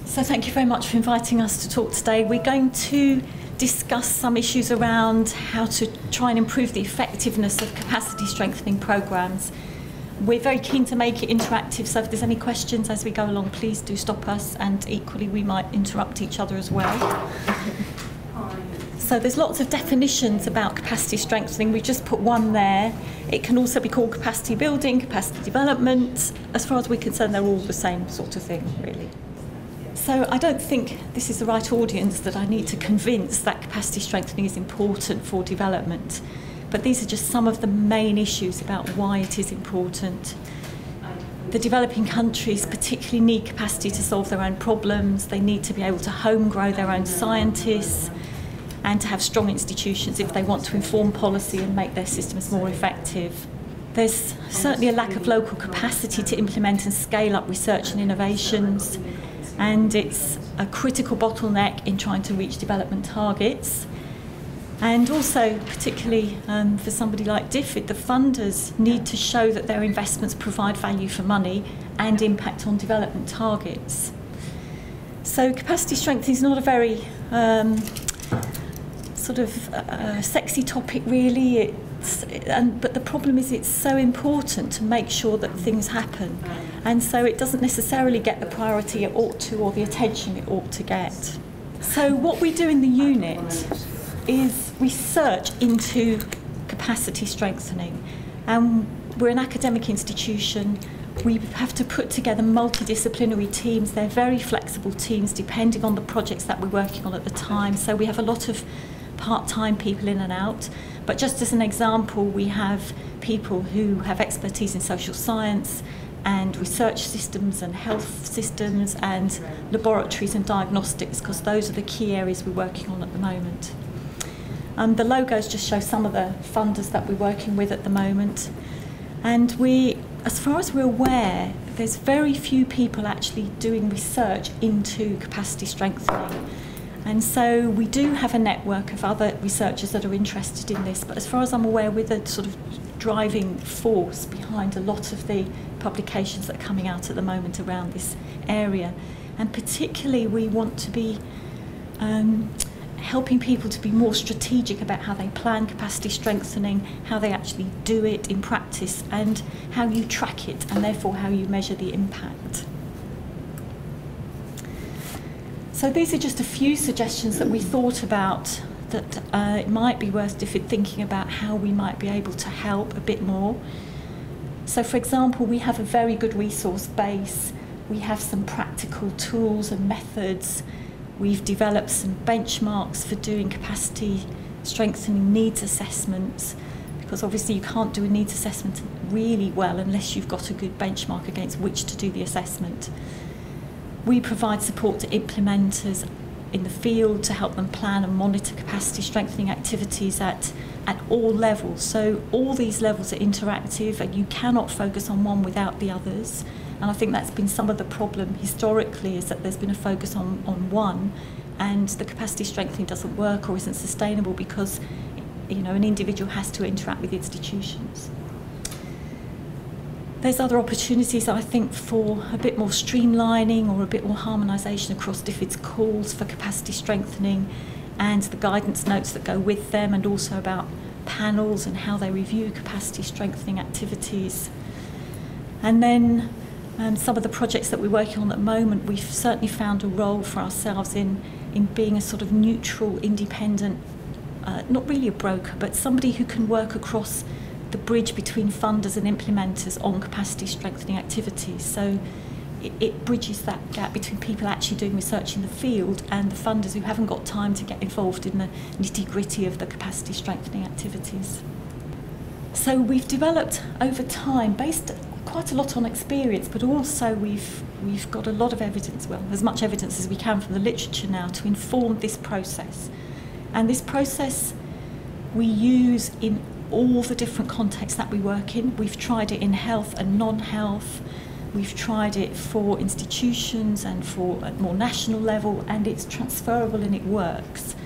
So thank you very much for inviting us to talk today. We're going to discuss some issues around how to try and improve the effectiveness of capacity strengthening programmes. We're very keen to make it interactive, so if there's any questions as we go along, please do stop us, and equally we might interrupt each other as well. So there's lots of definitions about capacity strengthening. We've just put one there. It can also be called capacity building, capacity development. As far as we're concerned, they're all the same sort of thing, really. So I don't think this is the right audience that I need to convince that capacity strengthening is important for development. But these are just some of the main issues about why it is important. The developing countries particularly need capacity to solve their own problems. They need to be able to home grow their own scientists and to have strong institutions if they want to inform policy and make their systems more effective. There's certainly a lack of local capacity to implement and scale up research and innovations, and it's a critical bottleneck in trying to reach development targets. And also, particularly for somebody like DFID, the funders need to show that their investments provide value for money and impact on development targets. So capacity strengthening is not a very sexy topic, really. But the problem is it's so important to make sure that things happen. And so it doesn't necessarily get the priority it ought to or the attention it ought to get. So what we do in the unit is research into capacity strengthening. And we're an academic institution. We have to put together multidisciplinary teams. They're very flexible teams depending on the projects that we're working on at the time. So we have a lot of part-time people in and out. But just as an example, we have people who have expertise in social science and research systems and health systems and laboratories and diagnostics, because those are the key areas we're working on at the moment. The logos just show some of the funders that we're working with at the moment. And as far as we're aware, there's very few people actually doing research into capacity strengthening. And so we do have a network of other researchers that are interested in this, but as far as I'm aware, we're the sort of driving force behind a lot of the publications that are coming out at the moment around this area. And particularly we want to be helping people to be more strategic about how they plan capacity strengthening, how they actually do it in practice, and how you track it, and therefore how you measure the impact. So these are just a few suggestions that we thought about that it might be worth thinking about how we might be able to help a bit more. So for example, we have a very good resource base. We have some practical tools and methods. We've developed some benchmarks for doing capacity strengthening needs assessments, because obviously you can't do a needs assessment really well unless you've got a good benchmark against which to do the assessment. We provide support to implementers in the field to help them plan and monitor capacity strengthening activities at all levels. So all these levels are interactive, and you cannot focus on one without the others. And I think that's been some of the problem historically, is that there's been a focus on one, and the capacity strengthening doesn't work or isn't sustainable because, you know, an individual has to interact with institutions. There's other opportunities, I think, for a bit more streamlining or a bit more harmonisation across DFID's calls for capacity strengthening and the guidance notes that go with them, and also about panels and how they review capacity strengthening activities. And then some of the projects that we're working on at the moment, we've certainly found a role for ourselves in being a sort of neutral, independent, not really a broker, but somebody who can work across the bridge between funders and implementers on capacity strengthening activities. So it bridges that gap between people actually doing research in the field and the funders who haven't got time to get involved in the nitty-gritty of the capacity strengthening activities. So we've developed over time, based quite a lot on experience, but also we've got a lot of evidence, well, as much evidence as we can from the literature now, to inform this process. And this process we use in all the different contexts that we work in. We've tried it in health and non-health. We've tried it for institutions and for a more national level, and it's transferable and it works.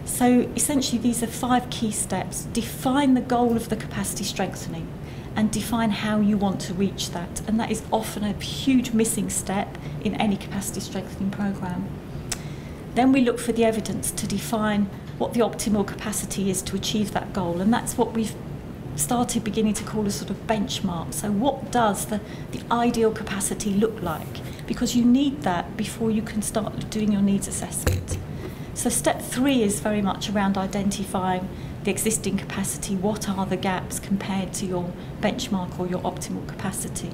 So essentially these are 5 key steps. Define the goal of the capacity strengthening. and define how you want to reach that. And that is often a huge missing step in any capacity strengthening programme. Then we look for the evidence to define what the optimal capacity is to achieve that goal, and that's what we've started beginning to call a sort of benchmark. So what does the ideal capacity look like? Because you need that before you can start doing your needs assessment. So step 3 is very much around identifying the existing capacity. What are the gaps compared to your benchmark or your optimal capacity?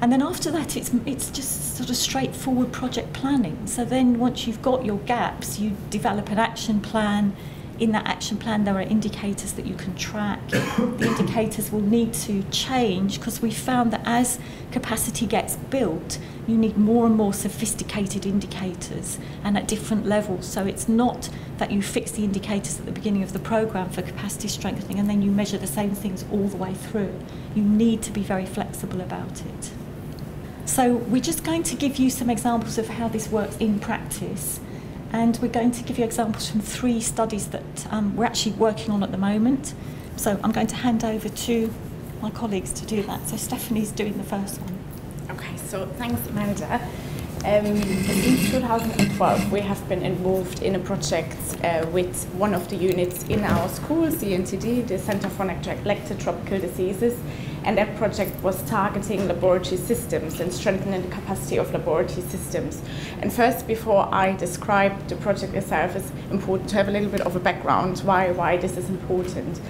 And then after that, it's just sort of straightforward project planning. So then once you've got your gaps, you develop an action plan. In that action plan, there are indicators that you can track. The indicators will need to change because we found that as capacity gets built, you need more and more sophisticated indicators and at different levels. So it's not that you fix the indicators at the beginning of the programme for capacity strengthening and then you measure the same things all the way through. You need to be very flexible about it. So we're just going to give you some examples of how this works in practice. And we're going to give you examples from 3 studies that we're actually working on at the moment. So I'm going to hand over to my colleagues to do that. So Stephanie's doing the first one. Okay, so thanks, Amanda. Since 2012, we have been involved in a project with one of the units in our school, CNTD, the Center for Neglected Tropical Diseases. And that project was targeting laboratory systems and strengthening the capacity of laboratory systems. And first, before I describe the project itself, it's important to have a little bit of a background why this is important.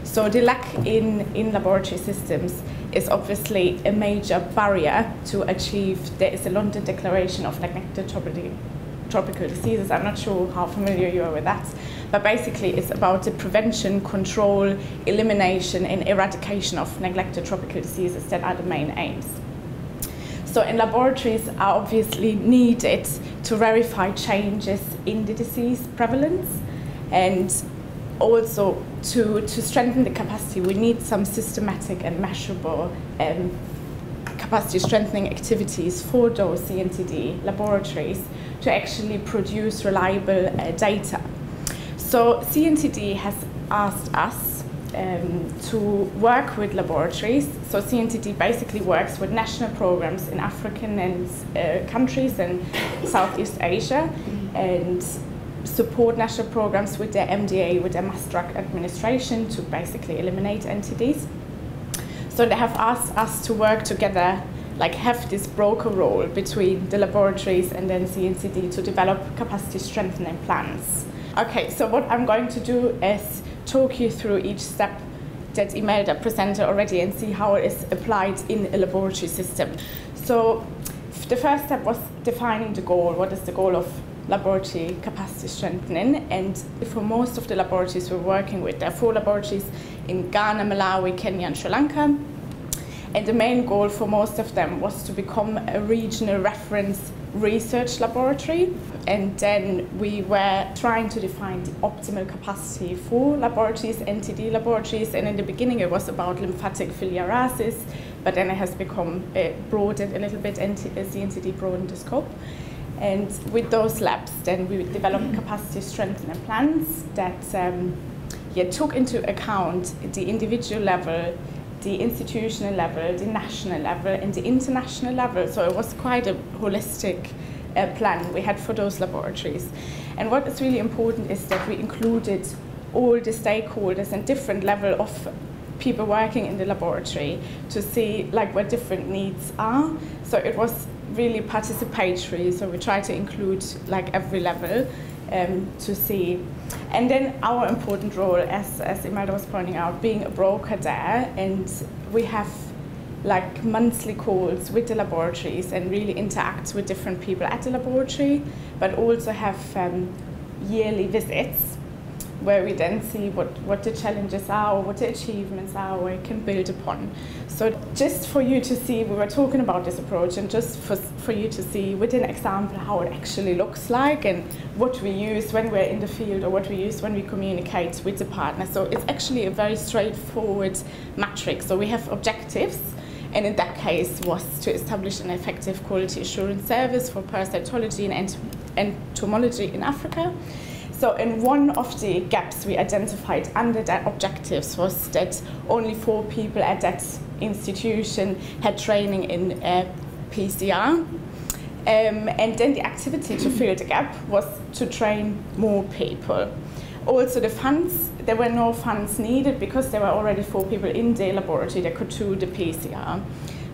So the lack in laboratory systems is obviously a major barrier to achieve. There is a London Declaration of Neglected Tropical Diseases. I'm not sure how familiar you are with that, but basically it's about the prevention, control, elimination and eradication of neglected tropical diseases that are the main aims. So in laboratories are obviously needed to verify changes in the disease prevalence, and also to strengthen the capacity we need some systematic and measurable capacity strengthening activities for those CNTD laboratories to actually produce reliable data. So CNTD has asked us to work with laboratories. So CNTD basically works with national programs in African and countries and Southeast Asia, and support national programs with their MDA, with their mass drug administration, to basically eliminate NTDs. So they have asked us to work together, like have this broker role between the laboratories and then CNTD to develop capacity strengthening plans. Okay, so what I'm going to do is talk you through each step that Imelda presented already and see how it is applied in a laboratory system. So the first step was defining the goal. What is the goal of laboratory capacity strengthening? And for most of the laboratories we're working with, there are 4 laboratories in Ghana, Malawi, Kenya and Sri Lanka. And the main goal for most of them was to become a regional reference research laboratory. And then we were trying to define the optimal capacity for laboratories, NTD laboratories. And in the beginning it was about lymphatic filariasis, but then it has become broadened a little bit, CNTD broadened the scope. And with those labs, then we developed capacity strengthening plans that took into account the individual level, the institutional level, the national level, and the international level. So it was quite a holistic plan we had for those laboratories. And what is really important is that we included all the stakeholders and different level of people working in the laboratory to see like what different needs are. So it was really participatory, so we try to include like every level to see. And then our important role, as Imelda was pointing out, being a broker there, and we have like monthly calls with the laboratories and really interact with different people at the laboratory, but also have yearly visits where we then see what the challenges are, or what the achievements are, where we can build upon. So just for you to see, we were talking about this approach, and just for you to see with an example how it actually looks like and what we use when we're in the field, or what we use when we communicate with the partner. So it's actually a very straightforward matrix. So we have objectives, and in that case was to establish an effective quality assurance service for parasitology and entomology in Africa. So So, and one of the gaps we identified under that objectives was that only 4 people at that institution had training in PCR. And then the activity to fill the gap was to train more people. Also the funds, there were no funds needed because there were already 4 people in the laboratory that could do the PCR.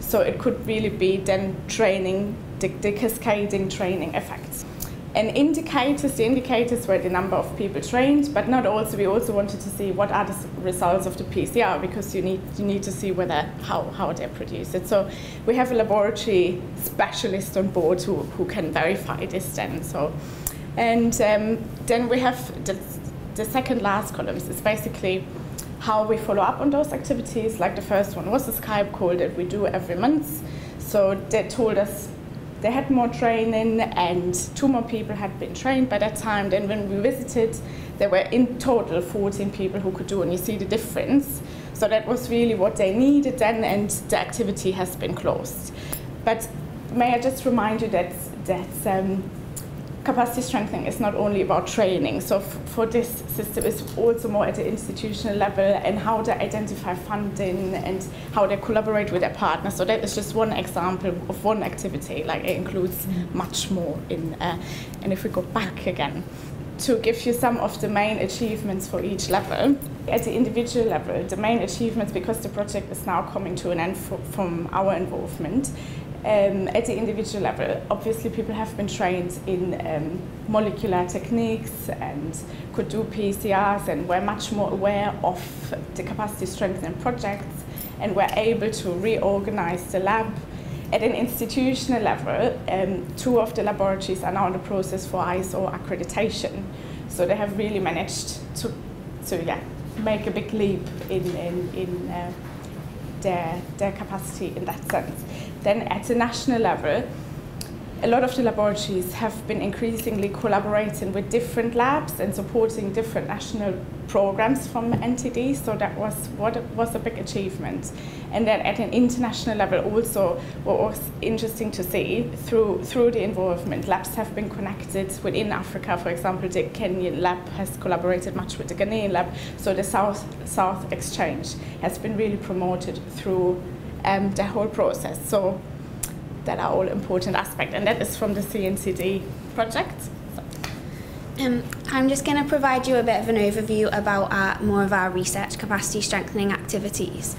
So it could really be then training, the cascading training effects. And the indicators were the number of people trained, but not also, we also wanted to see what are the results of the PCR, because you need to see whether, how they produce it. So we have a laboratory specialist on board who can verify this then. So, and then we have the second last columns is basically how we follow up on those activities. Like the first one was a Skype call that we do every month. So they told us they had more training and 2 more people had been trained by that time. Then when we visited, there were in total 14 people who could do, and you see the difference. So that was really what they needed then, and the activity has been closed. But may I just remind you that capacity strengthening is not only about training. So for this system, it's also more at the institutional level, and how they identify funding and how they collaborate with their partners. So that is just one example of one activity. Like, it includes much more in. And if we go back again, to give you some of the main achievements for each level. At the individual level, the main achievements, because the project is now coming to an end from our involvement, at the individual level, obviously people have been trained in molecular techniques and could do PCRs, and were much more aware of the capacity strengthening projects, and were able to reorganize the lab. At an institutional level, 2 of the laboratories are now in the process for ISO accreditation. So they have really managed to make a big leap in their capacity in that sense. Then at the national level, a lot of the laboratories have been increasingly collaborating with different labs and supporting different national programs from NTD, so that was what was a big achievement. And then at an international level also, what was interesting to see through the involvement, labs have been connected within Africa. For example, the Kenyan lab has collaborated much with the Ghanaian lab, so the South exchange has been really promoted through the whole process. So that are all important aspects, and that is from the CNCD project. I'm just going to provide you a bit of an overview about more of our research capacity strengthening activities.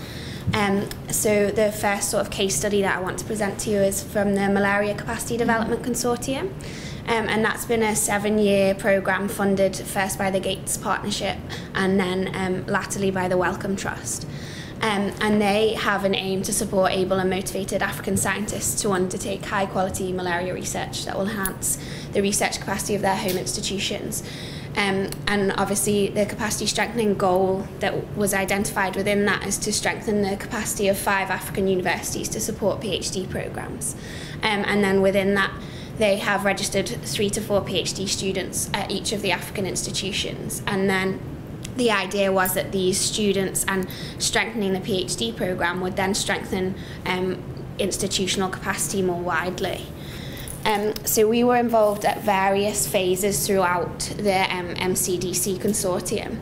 So the first sort of case study that I want to present to you is from the Malaria Capacity Development Consortium. And that's been a 7-year programme funded first by the Gates Partnership and then latterly by the Wellcome Trust. And they have an aim to support able and motivated African scientists to undertake high quality malaria research that will enhance the research capacity of their home institutions. And obviously the capacity strengthening goal that was identified within that is to strengthen the capacity of 5 African universities to support PhD programmes. And then within that, they have registered 3 to 4 PhD students at each of the African institutions. And then the idea was that these students and strengthening the PhD programme would then strengthen institutional capacity more widely. So we were involved at various phases throughout the MCDC consortium.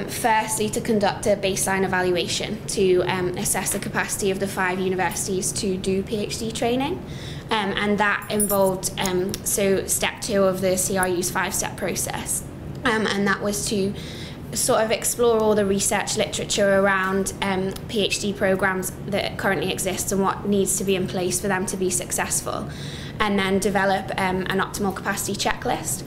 Firstly, to conduct a baseline evaluation to assess the capacity of the 5 universities to do PhD training. And that involved, so step 2 of the CRU's 5-step process. And that was to sort of explore all the research literature around PhD programs that currently exist and what needs to be in place for them to be successful, and then develop an optimal capacity checklist,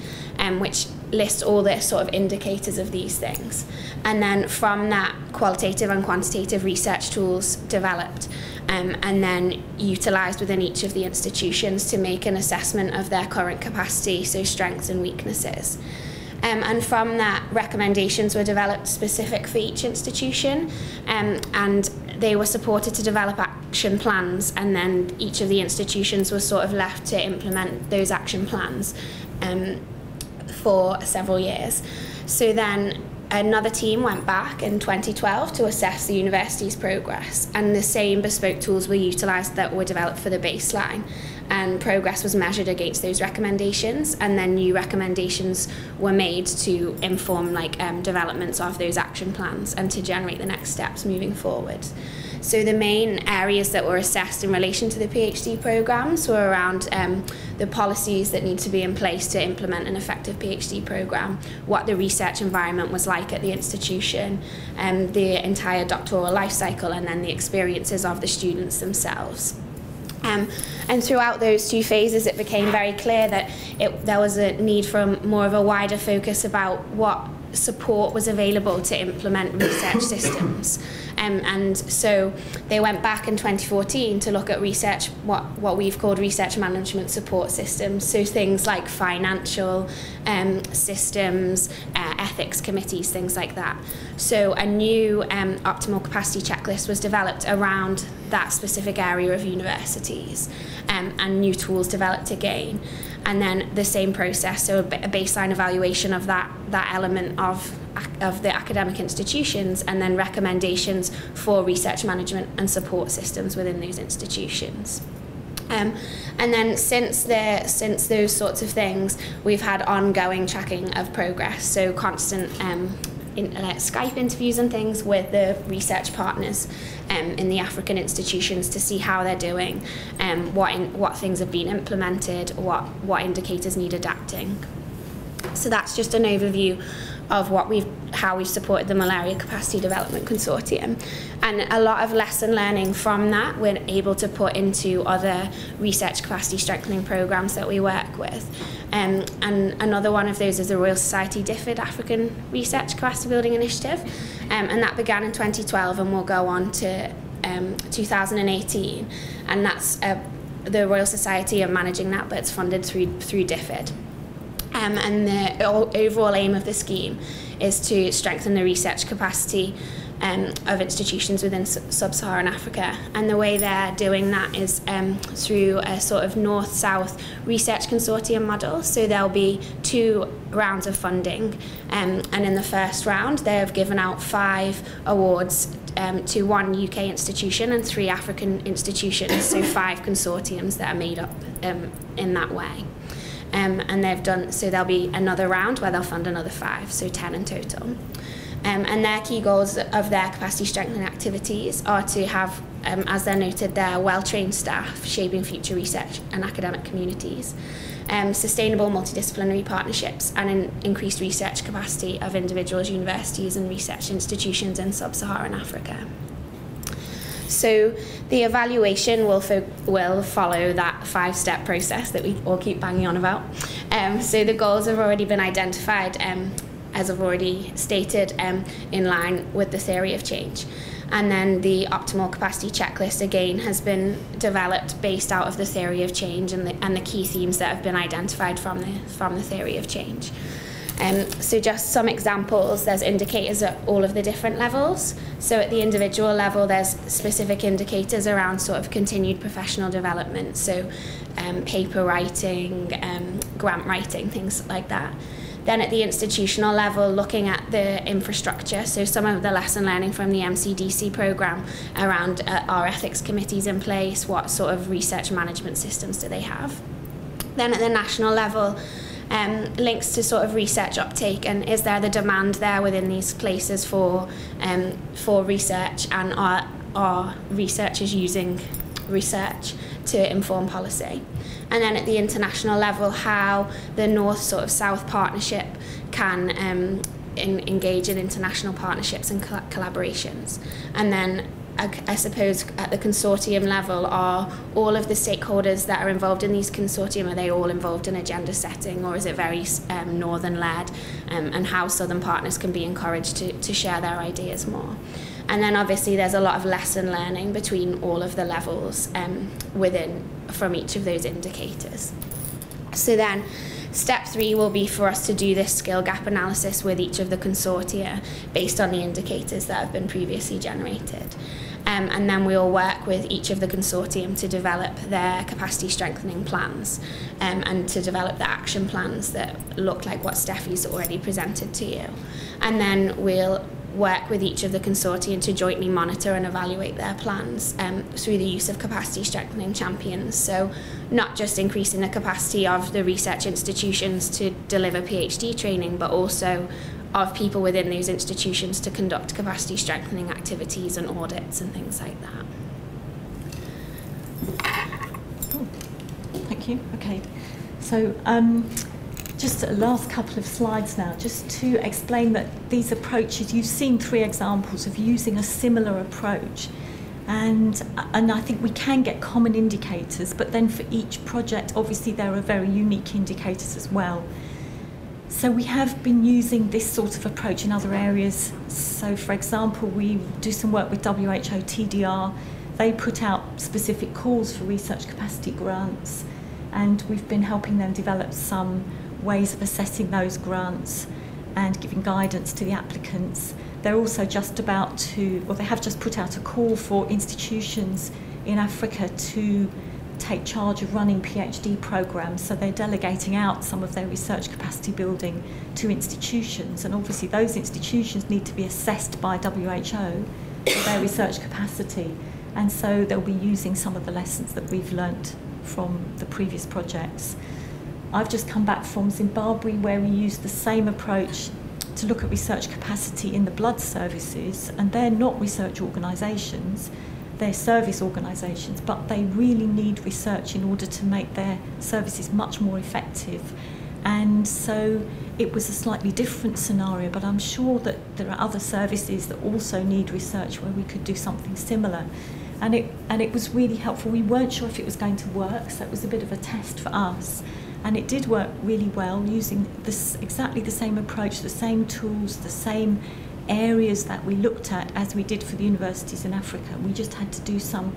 which lists all the sort of indicators of these things. And then from that, qualitative and quantitative research tools developed and then utilised within each of the institutions to make an assessment of their current capacity, so strengths and weaknesses. And from that, recommendations were developed specific for each institution, and they were supported to develop action plans, and then each of the institutions was sort of left to implement those action plans for several years. So then another team went back in 2012 to assess the university's progress, and the same bespoke tools were utilised that were developed for the baseline, and progress was measured against those recommendations, and then new recommendations were made to inform developments of those action plans and to generate the next steps moving forward. So the main areas that were assessed in relation to the PhD programmes were around the policies that need to be in place to implement an effective PhD programme, what the research environment was like at the institution, the entire doctoral life cycle, and then the experiences of the students themselves. And throughout those two phases, it became very clear that there was a need for more of a wider focus about what support was available to implement research systems. And so they went back in 2014 to look at research, what we've called research management support systems. So things like financial systems, ethics committees, things like that. So a new optimal capacity checklist was developed around that specific area of universities, and new tools developed again. And then the same process, so a baseline evaluation of that element of the academic institutions, and then recommendations for research management and support systems within those institutions. And then since those sorts of things, we've had ongoing tracking of progress, so constant Skype interviews and things with the research partners in the African institutions to see how they're doing, what things have been implemented, what indicators need adapting. So that's just an overview of how we've supported the Malaria Capacity Development Consortium. And a lot of lesson learning from that we're able to put into other research capacity strengthening programs that we work with. And another one of those is the Royal Society DFID African Research Capacity Building Initiative. And that began in 2012 and will go on to 2018. And that's the Royal Society are managing that, but it's funded through DFID. And the overall aim of the scheme is to strengthen the research capacity of institutions within sub-Saharan Africa. And the way they're doing that is through a sort of north-south research consortium model. So there'll be 2 rounds of funding. And in the first round, they have given out 5 awards to 1 UK institution and 3 African institutions, so 5 consortiums that are made up in that way. And they've done, so there'll be another round where they'll fund another 5, so 10 in total. And their key goals of their capacity strengthening activities are to have, as they're noted, their well-trained staff shaping future research and academic communities, sustainable multidisciplinary partnerships, and an increased research capacity of individuals, universities and research institutions in sub-Saharan Africa. So the evaluation will follow that 5-step process that we all keep banging on about. So the goals have already been identified, as I've already stated, in line with the theory of change. And then the optimal capacity checklist, again, has been developed based out of the theory of change and the key themes that have been identified from the theory of change. So just some examples, there's indicators at all of the different levels. So at the individual level, there's specific indicators around sort of continued professional development, so paper writing, grant writing, things like that. Then at the institutional level, looking at the infrastructure, so some of the lesson learning from the MCDC programme around are ethics committees in place, what sort of research management systems do they have. Then at the national level, links to sort of research uptake, and is there the demand there within these places for research, and are researchers using research to inform policy? And then at the international level, how the North sort of South partnership can engage in international partnerships and collaborations. And then I suppose at the consortium level, are all of the stakeholders that are involved in these consortium, are they all involved in agenda setting, or is it very northern-led, and how southern partners can be encouraged to share their ideas more? And then obviously there's a lot of lesson learning between all of the levels from each of those indicators. So then step 3 will be for us to do this skill gap analysis with each of the consortia based on the indicators that have been previously generated. and then we'll work with each of the consortium to develop their capacity strengthening plans, and to develop the action plans that look like what Steffi's already presented to you. And then we'll work with each of the consortium to jointly monitor and evaluate their plans through the use of capacity strengthening champions. So not just increasing the capacity of the research institutions to deliver PhD training, but also of people within those institutions to conduct capacity strengthening activities and audits and things like that. Thank you. Okay, so just the last couple of slides now, just to explain that these approaches, you've seen 3 examples of using a similar approach, and I think we can get common indicators, but then for each project, obviously there are very unique indicators as well. So we have been using this sort of approach in other areas. So for example, we do some work with WHO TDR. They put out specific calls for research capacity grants, and we've been helping them develop some ways of assessing those grants and giving guidance to the applicants. They're also just about to, or they have just put out a call for institutions in Africa to take charge of running PhD programs, so they're delegating out some of their research capacity building to institutions, and obviously those institutions need to be assessed by WHO for their research capacity, and so they'll be using some of the lessons that we've learnt from the previous projects. I've just come back from Zimbabwe, where we used the same approach to look at research capacity in the blood services, and they're not research organisations, they're service organisations, but they really need research in order to make their services much more effective. And so it was a slightly different scenario, but I'm sure that there are other services that also need research where we could do something similar. And it was really helpful. We weren't sure if it was going to work, so it was a bit of a test for us. And it did work really well, using this, exactly the same approach, the same tools, the same areas that we looked at as we did for the universities in Africa. We just had to do some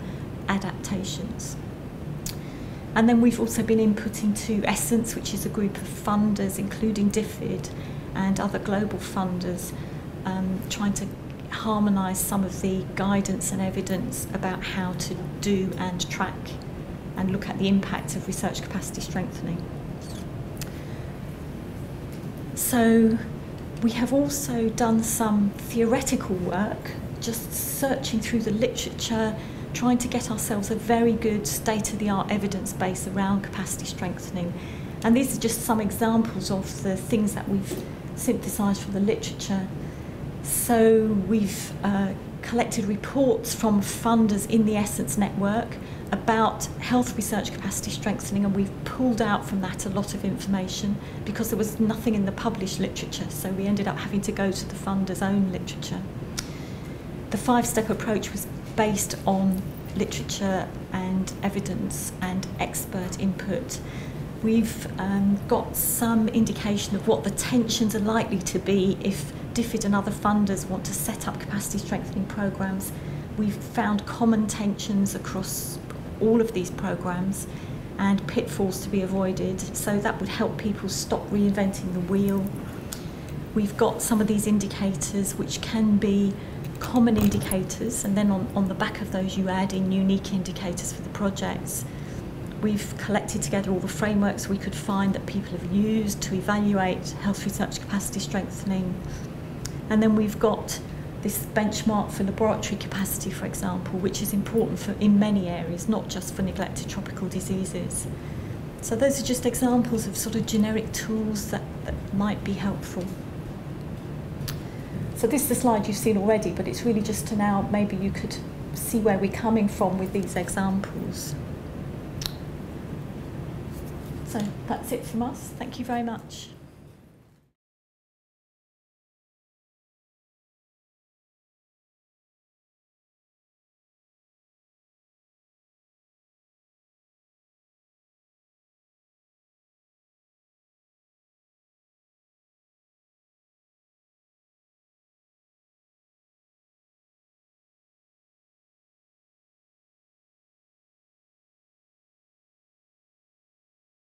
adaptations. And then we've also been inputting to Essence, which is a group of funders, including DFID and other global funders, trying to harmonise some of the guidance and evidence about how to do and track and look at the impact of research capacity strengthening. So we have also done some theoretical work, just searching through the literature, trying to get ourselves a very good state-of-the-art evidence base around capacity strengthening. And these are just some examples of the things that we've synthesised from the literature. So we've collected reports from funders in the Essence network about health research capacity strengthening, and we've pulled out from that a lot of information because there was nothing in the published literature, so we ended up having to go to the funders' own literature. The 5-step approach was based on literature and evidence and expert input. We've got some indication of what the tensions are likely to be if DFID and other funders want to set up capacity strengthening programs. We've found common tensions across all of these programs and pitfalls to be avoided, so that would help people stop reinventing the wheel. We've got some of these indicators which can be common indicators, and then on the back of those you add in unique indicators for the projects. We've collected together all the frameworks we could find that people have used to evaluate health research capacity strengthening. And then we've got this benchmark for laboratory capacity, for example, which is important in many areas, not just for neglected tropical diseases. So those are just examples of sort of generic tools that might be helpful. So this is the slide you've seen already, but it's really just to now, maybe you could see where we're coming from with these examples. So that's it from us. Thank you very much.